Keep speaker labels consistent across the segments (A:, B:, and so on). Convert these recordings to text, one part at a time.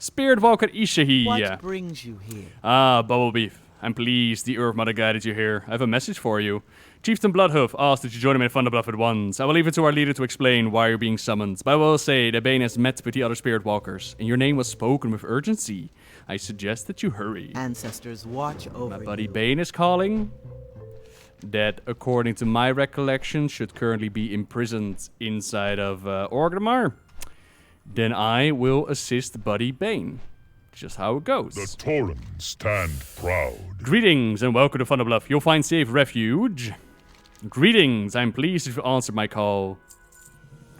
A: Spirit Walker Ishahi.
B: What brings you here?
A: Ah, Bubble Beef. I'm pleased the Earth Mother guided you here. I have a message for you. Chieftain Bloodhoof asked that you join him in Thunder Bluff at once. I will leave it to our leader to explain why you're being summoned, but I will say that Bane has met with the other Spirit Walkers, and your name was spoken with urgency. I suggest that you hurry.
B: Ancestors watch over
A: My buddy
B: you.
A: Bane is calling. That, according to my recollection, should currently be imprisoned inside of Orgrimmar. Then I will assist Buddy Bane. Just how it goes.
C: The Tauren stand proud.
A: Greetings and welcome to Thunder Bluff. You'll find safe refuge. Greetings, I'm pleased if you answered my call.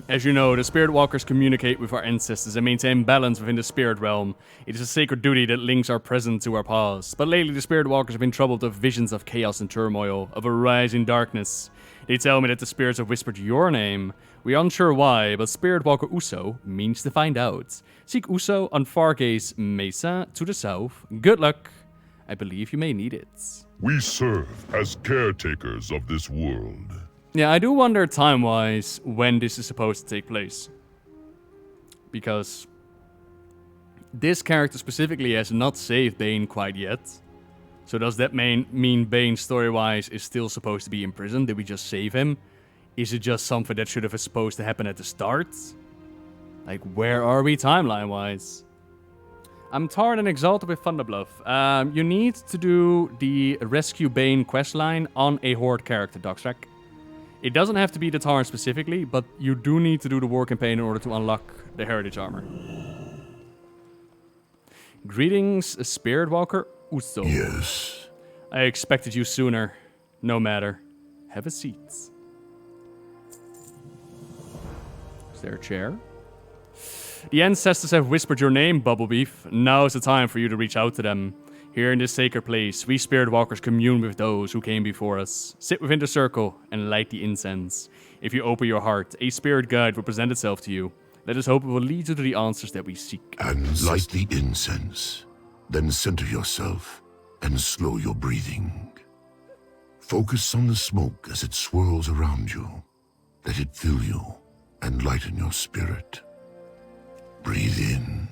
A: As you know, the Spirit Walkers communicate with our ancestors and maintain balance within the spirit realm. It is a sacred duty that links our present to our past. But lately, the Spirit Walkers have been troubled with visions of chaos and turmoil, of a rising darkness. They tell me that the spirits have whispered your name. We are unsure why, but Spirit Walker Uso means to find out. Seek Uso on Fargaze Mesa to the south. Good luck. I believe you may need it.
C: We serve as caretakers of this world.
A: Yeah, I do wonder time-wise when this is supposed to take place. Because this character specifically has not saved Bane quite yet. So does that mean Bane story-wise is still supposed to be in prison? Did we just save him? Is it just something that should have supposed to happen at the start? Like, where are we timeline-wise? I'm Tauren and Exalted with Thunder Bluff. You need to do the Rescue Bane questline on a Horde character, Doxtrack. It doesn't have to be the Tauren specifically, but you do need to do the war campaign in order to unlock the Heritage Armor. Greetings, Spirit Walker Uso.
C: Yes.
A: I expected you sooner. No matter. Have a seat. Is there a chair? The ancestors have whispered your name, Bubble Beef. Now is the time for you to reach out to them. Here in this sacred place, we Spirit Walkers commune with those who came before us. Sit within the circle and light the incense. If you open your heart, a spirit guide will present itself to you. Let us hope it will lead you to the answers that we seek.
D: And light the incense. Then center yourself and slow your breathing. Focus on the smoke as it swirls around you. Let it fill you and lighten your spirit. Breathe in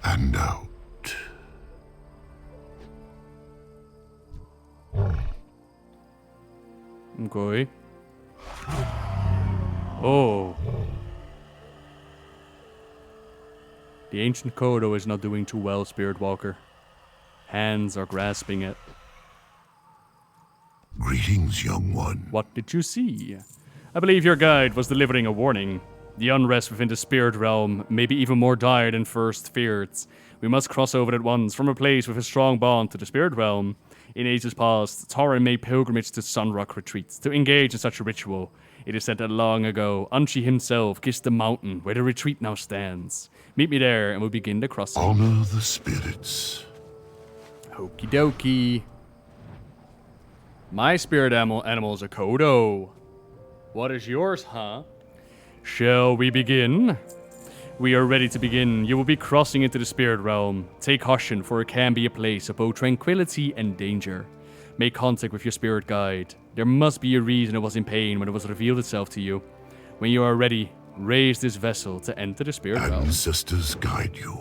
D: and out.
A: Okay. Oh. The ancient Kodo is not doing too well, Spirit Walker. Hands are grasping it.
D: Greetings, young one.
A: What did you see? I believe your guide was delivering a warning. The unrest within the spirit realm may be even more dire than first feared. We must cross over at once from a place with a strong bond to the spirit realm. In ages past, Tauren made pilgrimage to Sunrock retreats to engage in such a ritual. It is said that long ago, Anshi himself kissed the mountain where the retreat now stands. Meet me there and we'll begin the crossing.
D: Honor the spirits.
A: Okie dokie. My spirit animal is a Kodo. What is yours, huh? Shall we begin? We are ready to begin. You will be crossing into the spirit realm. Take caution, for it can be a place of both tranquility and danger. Make contact with your spirit guide. There must be a reason it was in pain when it was revealed itself to you. When you are ready, raise this vessel to enter the spirit realm.
D: Ancestors guide you.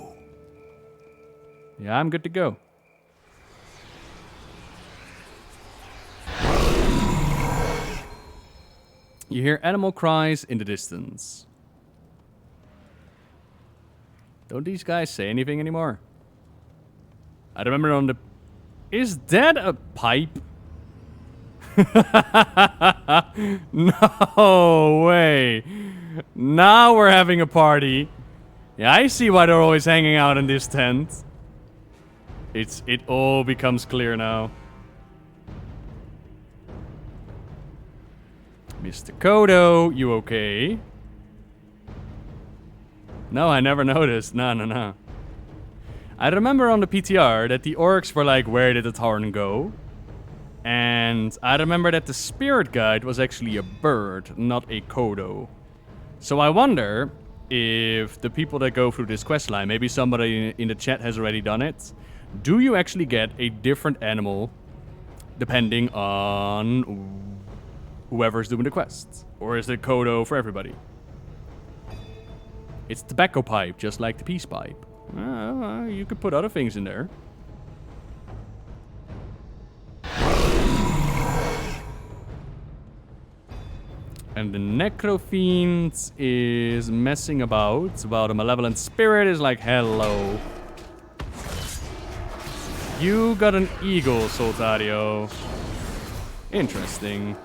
A: Yeah, I'm good to go. You hear animal cries in the distance. Don't these guys say anything anymore? I remember on the... Is that a pipe? No way. Now we're having a party. Yeah, I see why they're always hanging out in this tent. It all becomes clear now. Mr. Kodo, you okay? No, I never noticed. No. I remember on the PTR that the orcs were like, where did the Tauren go? And I remember that the spirit guide was actually a bird, not a Kodo. So I wonder if the people that go through this questline, maybe somebody in the chat has already done it, do you actually get a different animal depending on whoever's doing the quest? Or is it Kodo for everybody? It's tobacco pipe, just like the peace pipe. You could put other things in there. And the Necrofiend is messing about, while the Malevolent Spirit is like, hello. You got an eagle, Soltario. Interesting.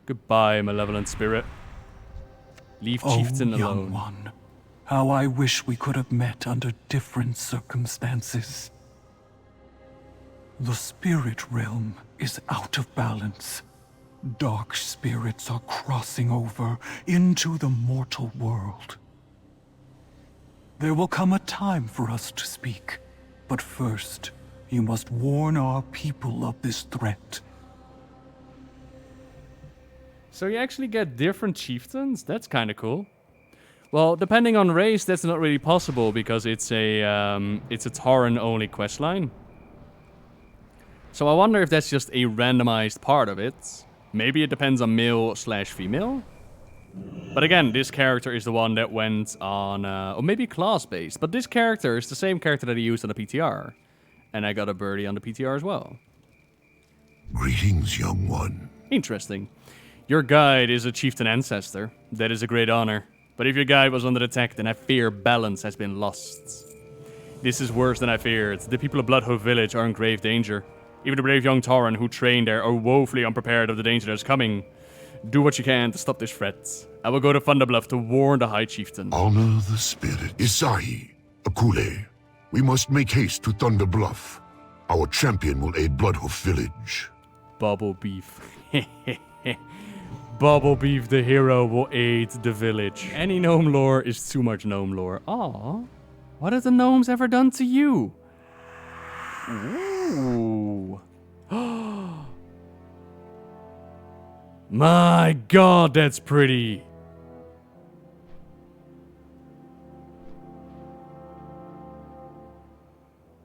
A: Goodbye, Malevolent Spirit. Leave Chieftain alone.
E: Young one, how I wish we could have met under different circumstances. The spirit realm is out of balance. Dark spirits are crossing over into the mortal world. There will come a time for us to speak, but first, you must warn our people of this threat.
A: So you actually get different chieftains? That's kind of cool. Well, depending on race, that's not really possible because it's a Tauren-only questline. So I wonder if that's just a randomized part of it. Maybe it depends on male/female. But again, this character is the one that went on, or maybe class-based. But this character is the same character that he used on the PTR. And I got a birdie on the PTR as well.
D: Greetings, young one.
A: Interesting. Your guide is a chieftain ancestor. That is a great honor. But if your guide was under attack, then I fear balance has been lost. This is worse than I feared. The people of Bloodhoof Village are in grave danger. Even the brave young Tauren who trained there are woefully unprepared of the danger that is coming. Do what you can to stop this threat. I will go to Thunder Bluff to warn the High Chieftain.
D: Honor the spirit. Isahi, Akule, we must make haste to Thunder Bluff. Our champion will aid Bloodhoof Village.
A: Bubble Beef. Bubble Beef, the hero, will aid the village. Any gnome lore is too much gnome lore. Aw. What have the gnomes ever done to you? Ooh. My god, that's pretty.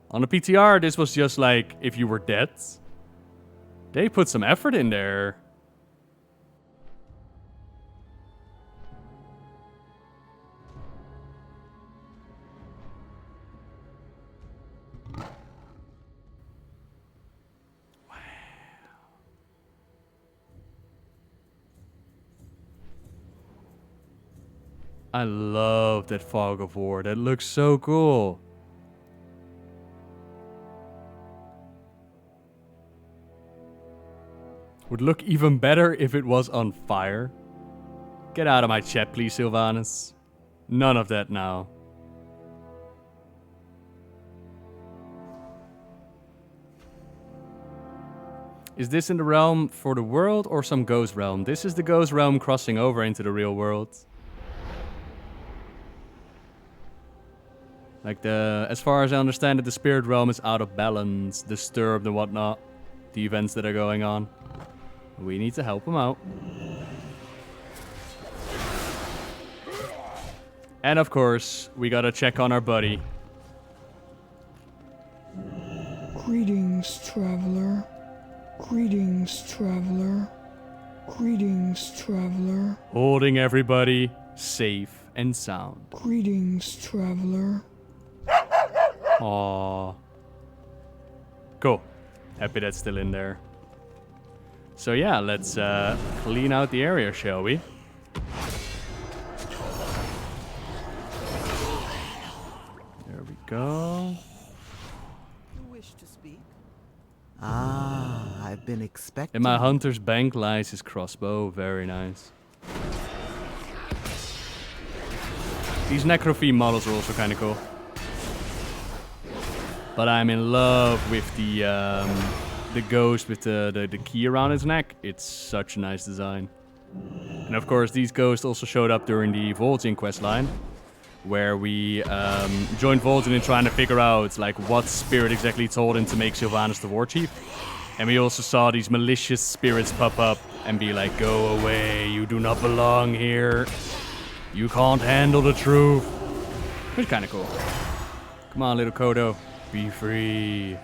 A: On the PTR, this was just like if you were dead. They put some effort in there. I love that Fog of War. That looks so cool. Would look even better if it was on fire. Get out of my chat, please, Sylvanas. None of that now. Is this in the realm for the world or some ghost realm? This is the ghost realm crossing over into the real world. Like as far as I understand it, the spirit realm is out of balance, disturbed and whatnot. The events that are going on. We need to help them out. And of course, we gotta check on our buddy.
F: Greetings, traveler. Greetings, traveler. Greetings, traveler.
A: Holding everybody safe and sound.
F: Greetings, traveler.
A: Aww. Cool. Happy that's still in there. So yeah, let's clean out the area, shall we? There we go.
B: You wish to speak? Ah, I've been expecting.
A: In my hunter's bank lies his crossbow. Very nice. These Necrofiend models are also kind of cool. But I'm in love with the ghost with the key around his neck. It's such a nice design. And of course, these ghosts also showed up during the vol'jin questline, where we joined vol'jin in trying to figure out like what spirit exactly told him to make Sylvanas the war chief. And we also saw these malicious spirits pop up and be like, "Go away! You do not belong here. You can't handle the truth." It's kind of cool. Come on, little Kodo. Be free.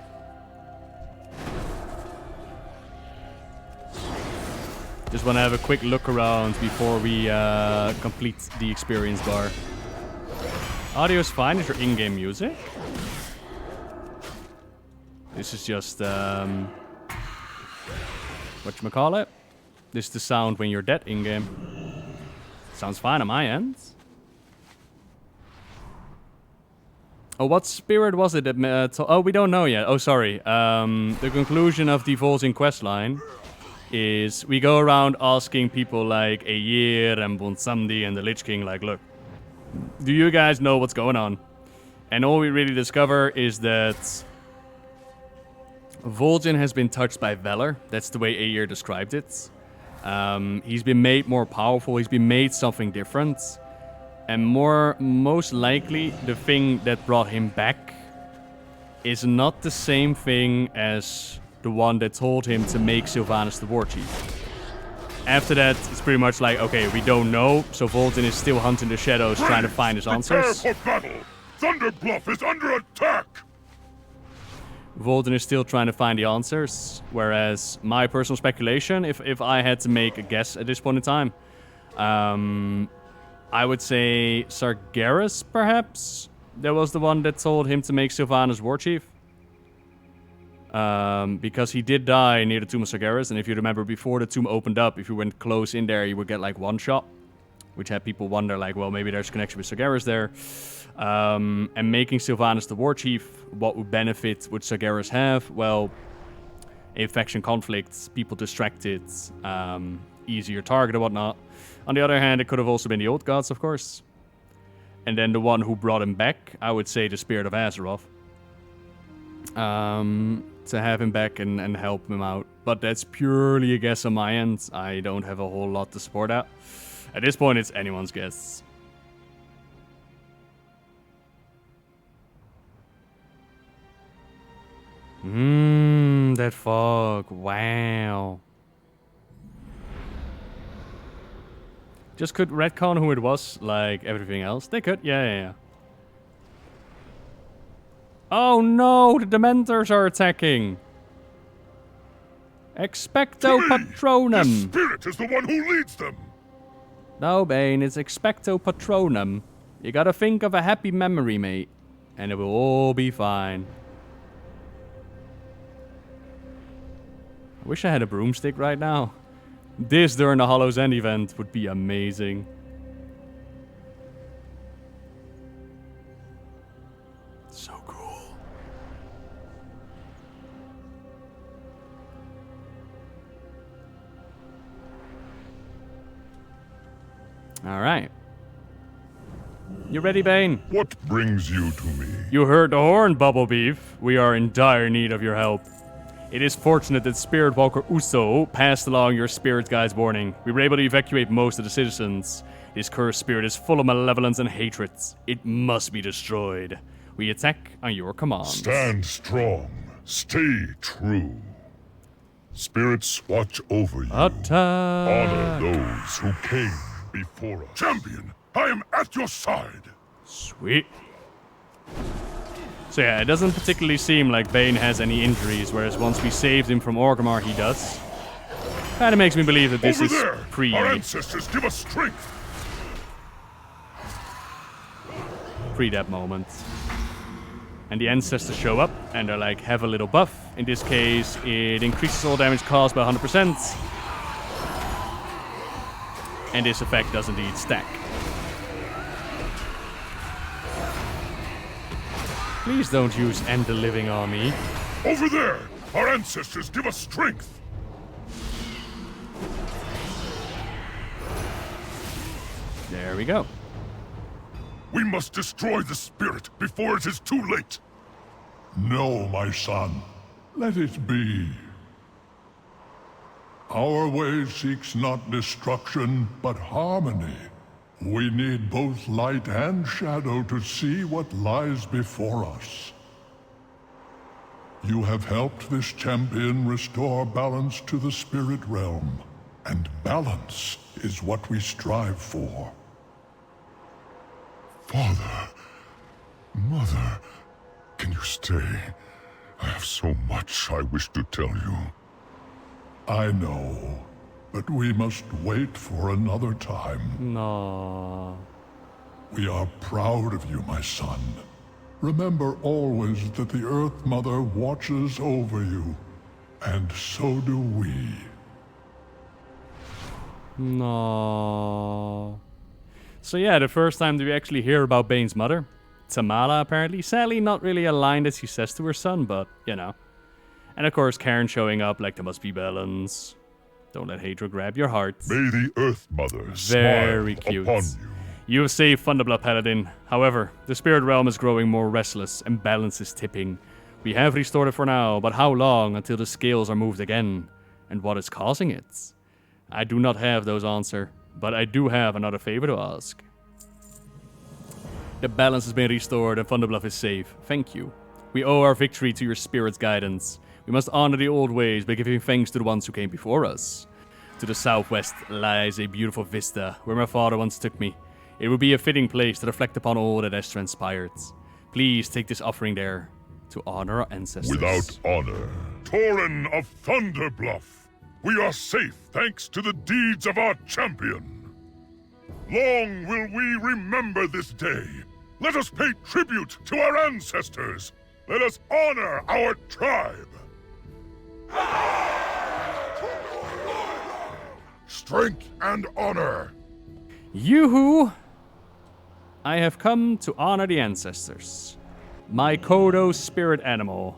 A: Just want to have a quick look around before we complete the experience bar. Audio is fine. Is your in-game music? This is just whatchamacallit? This is the sound when you're dead in-game. Sounds fine on my end. Oh, what spirit was it that... oh, we don't know yet. Oh, sorry. The conclusion of the vol'jin questline is we go around asking people like Ayer and Bonsamdi and the Lich King, like, look, do you guys know what's going on? And all we really discover is that vol'jin has been touched by valor. That's the way Ayer described it. He's been made more powerful. He's been made something different. And most likely, the thing that brought him back is not the same thing as the one that told him to make Sylvanas the war chief. After that, it's pretty much like, okay, we don't know, so vol'jin is still hunting the shadows, trying to find his answers.
C: Prepare for battle! Thunder Bluff is under attack!
A: vol'jin is still trying to find the answers, whereas my personal speculation, if I had to make a guess at this point in time, I would say Sargeras, perhaps? That was the one that told him to make Sylvanas war chief. Because he did die near the tomb of Sargeras, and if you remember, before the tomb opened up, if you went close in there, you would get like one shot, which had people wonder, like, well, maybe there's a connection with Sargeras there. And making Sylvanas the war chief, what benefit would Sargeras have? Well, a faction conflict, people distracted, easier target and whatnot. On the other hand, it could have also been the old gods, of course. And then the one who brought him back, I would say the spirit of Azeroth. To have him back and help him out. But that's purely a guess on my end. I don't have a whole lot to support that. At this point, it's anyone's guess. That fog. Wow. Just could retcon who it was, like everything else. They could, yeah. Oh no, the Dementors are attacking. Expecto Patronum.
C: The spirit is the one who leads them.
A: No, Bane, it's Expecto Patronum. You gotta think of a happy memory, mate, and it will all be fine. I wish I had a broomstick right now. This during the Hollow's End event would be amazing. So cool. Alright. You ready, Bane?
C: What brings you to me?
A: You heard the horn, Bubble Beef. We are in dire need of your help. It is fortunate that Spirit Walker Uso passed along your spirit guide's warning. We were able to evacuate most of the citizens. This cursed spirit is full of malevolence and hatred. It must be destroyed. We attack on your command.
C: Stand strong. Stay true. Spirits watch over you.
A: Attack!
C: Honor those who came before us. Champion, I am at your side.
A: Sweet. So yeah, it doesn't particularly seem like Bane has any injuries, whereas once we saved him from Orgrimmar, he does. Kinda makes me believe that this
C: Over
A: is
C: there.
A: pre...
C: Our ancestors give us strength.
A: Pre that moment. And the ancestors show up, and they're like, have a little buff. In this case, it increases all damage caused by 100%. And this effect does indeed stack. Please don't use End the Living on me.
C: Over there. Our ancestors give us strength.
A: There we go.
C: We must destroy the spirit before it is too late.
G: No, my son. Let it be. Our way seeks not destruction, but harmony. We need both light and shadow to see what lies before us. You have helped this champion restore balance to the spirit realm, and balance is what we strive for.
C: Father, Mother, can you stay? I have so much I wish to tell you.
G: I know, but we must wait for another time.
A: No.
G: We are proud of you, my son. Remember always that the Earth Mother watches over you, and so do we.
A: No. So yeah, the first time that we actually hear about Bane's mother, Tamala apparently. Sadly, not really a line that she says to her son, but, you know. And of course, Karen showing up like there must be balance. Don't let hatred grab your heart.
C: May the Earth Mother
A: Very
C: smile
A: cute.
C: upon you.
A: You have saved Thunder Bluff, Paladin. However, the spirit realm is growing more restless and balance is tipping. We have restored it for now, but how long until the scales are moved again? And what is causing it? I do not have those answers, but I do have another favor to ask. The balance has been restored and Thunder Bluff is safe. Thank you. We owe our victory to your spirit's guidance. We must honor the old ways by giving thanks to the ones who came before us. To the southwest lies a beautiful vista where my father once took me. It would be a fitting place to reflect upon all that has transpired. Please take this offering there to honor our ancestors.
C: Without honor, Tauren of Thunder Bluff, we are safe thanks to the deeds of our champion. Long will we remember this day. Let us pay tribute to our ancestors. Let us honor our tribe. Strength and honor.
A: Yoo-hoo! I have come to honor the ancestors. My Kodo spirit animal.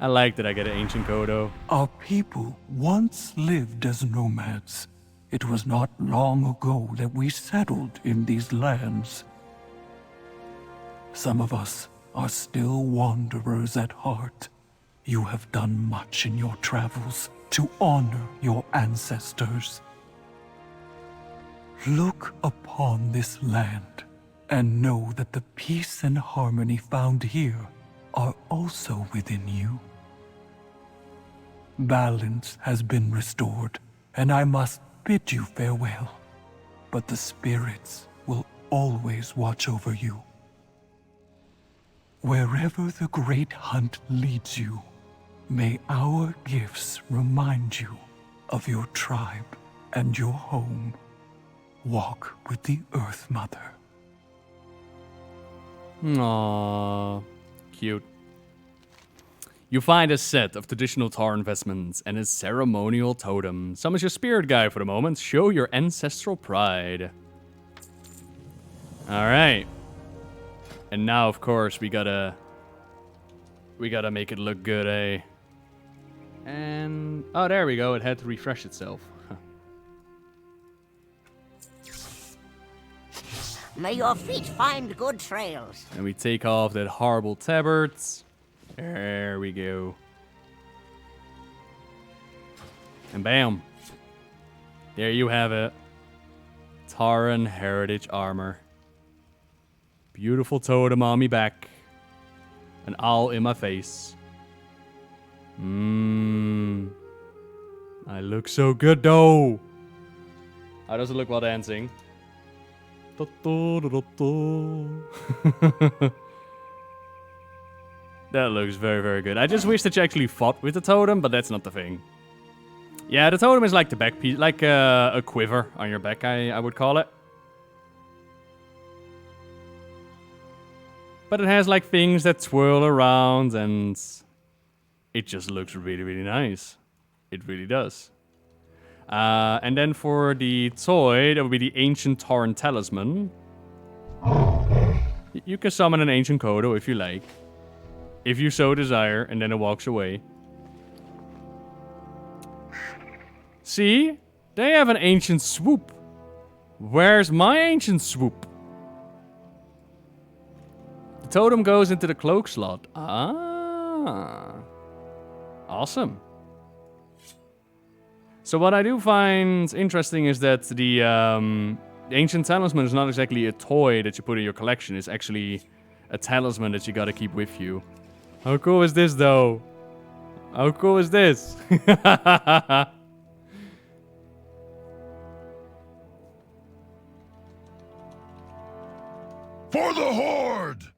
A: I like that I get an ancient Kodo.
E: Our people once lived as nomads. It was not long ago that we settled in these lands. Some of us are still wanderers at heart. You have done much in your travels to honor your ancestors. Look upon this land and know that the peace and harmony found here are also within you. Balance has been restored, and I must bid you farewell. But the spirits will always watch over you. Wherever the great hunt leads you, may our gifts remind you of your tribe and your home. Walk with the Earth Mother.
A: Aww, cute. You find a set of traditional Tauren vestments and a ceremonial totem. Summons your spirit guide for the moment. Show your ancestral pride. Alright. And now, of course, we gotta make it look good, eh? And... oh, there we go. It had to refresh itself.
H: May your feet find good trails.
A: And we take off that horrible tabard. There we go. And bam. There you have it. Tauren Heritage Armor. Beautiful totem on me back. An owl in my face. I look so good though. How does it look while dancing? That looks very, very good. I just wish that you actually fought with the totem, but that's not the thing. Yeah, the totem is like the back piece, like a quiver on your back, I would call it. But it has like things that swirl around and it just looks really, really nice. It really does. And then for the toy, that would be the Ancient Tauren Talisman. You can summon an Ancient Kodo if you like. If you so desire, and then it walks away. See? They have an Ancient Swoop. Where's my Ancient Swoop? The totem goes into the cloak slot. Ah. Awesome. So what I do find interesting is that the Ancient Talisman is not exactly a toy that you put in your collection. It's actually a talisman that you gotta keep with you. How cool is this, though? How cool is this?
C: For the Horde!